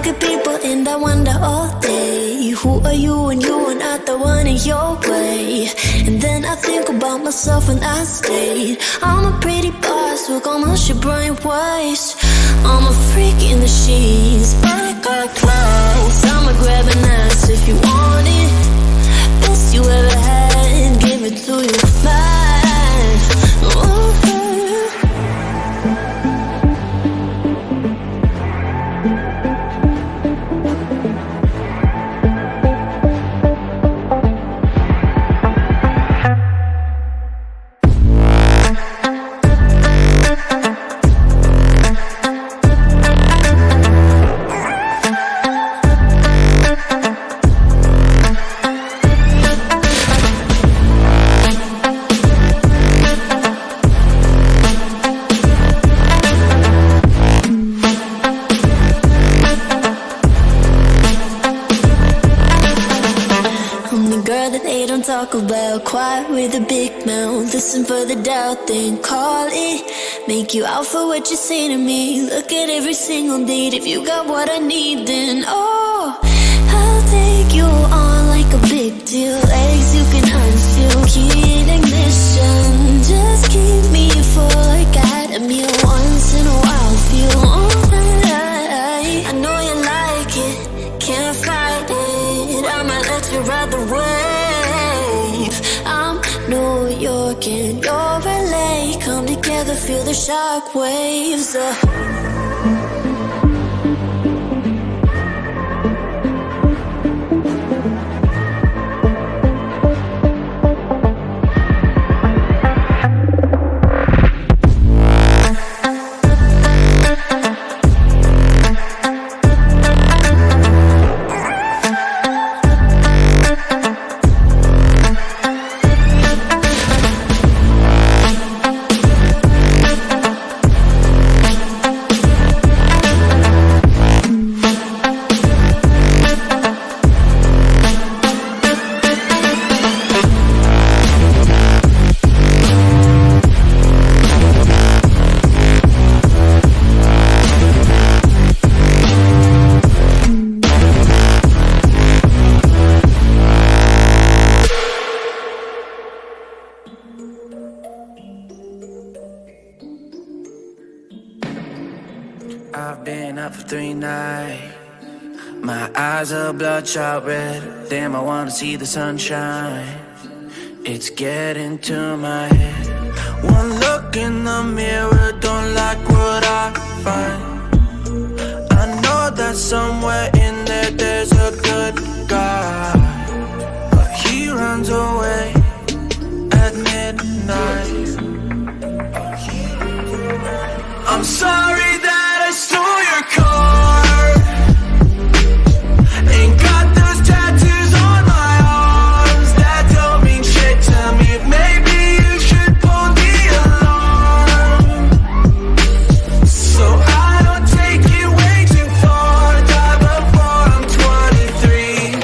look at people and I wonder all day, who are you when you are not the one in your way? And then I think about myself and I state, I'm a pretty boss with almost your brain waste. I'm a freak in the sheets, but I got clothes. I'ma grab an ass if you want it. Best you ever had, give it to you fast. Ooh. Talk about quiet with a big mouth. Listen for the doubt, then call it. Make you out for what you say to me. Look at every single date. If you got what I need, then oh, I'll take you on like a big deal. Legs you can unfeel, key in ignition. Just keep me full like I had a meal. Once in a while, feel alright. I know you like it, can't fight it. I might let you ride the wave. I'm New York and you're LA. Come together, feel the shock waves. I've been up for 3 nights. My eyes are bloodshot red. Damn, I wanna see the sunshine. It's getting to my head. One look in the mirror, don't like what I find. I know that somewhere in there there's a good guy, but he runs away at midnight. I'm sorry that I stole your car. Ain't got those tattoos on my arms that don't mean shit to me. Maybe you should pull the alarm, so I don't take it way too far. Die before I'm 23.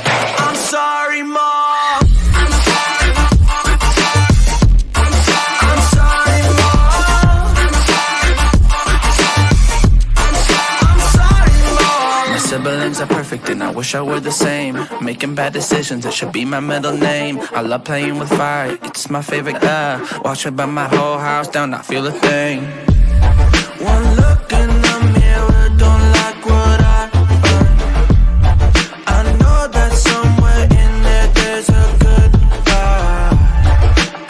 I'm sorry, Mom. I'm sorry, siblings are perfect and I wish I were the same. Making bad decisions, it should be my middle name. I love playing with fire, it's my favorite. Watch it burn my whole house down, not feel a thing. One look in the mirror, don't like what I find. I know that somewhere in there there's a good guy,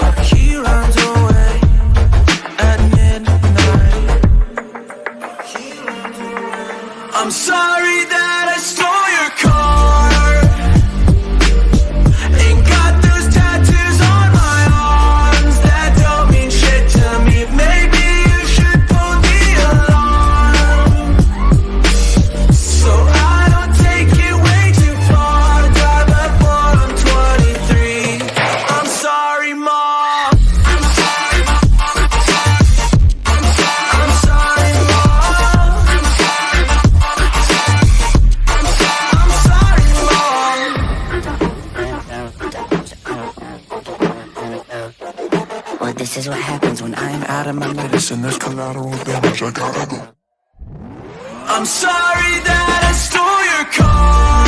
but he runs away at midnight. I'm sorry that I stole your car. Ain't got those tattoos on my arms that don't mean shit to me. Maybe you should pull the alarm, so I don't take it way too far. Die before I'm 23. I'm sorry, Mom. I'm sorry, this is what happens when I'm out of my medicine. There's collateral damage, I gotta go. I'm sorry that I stole your car.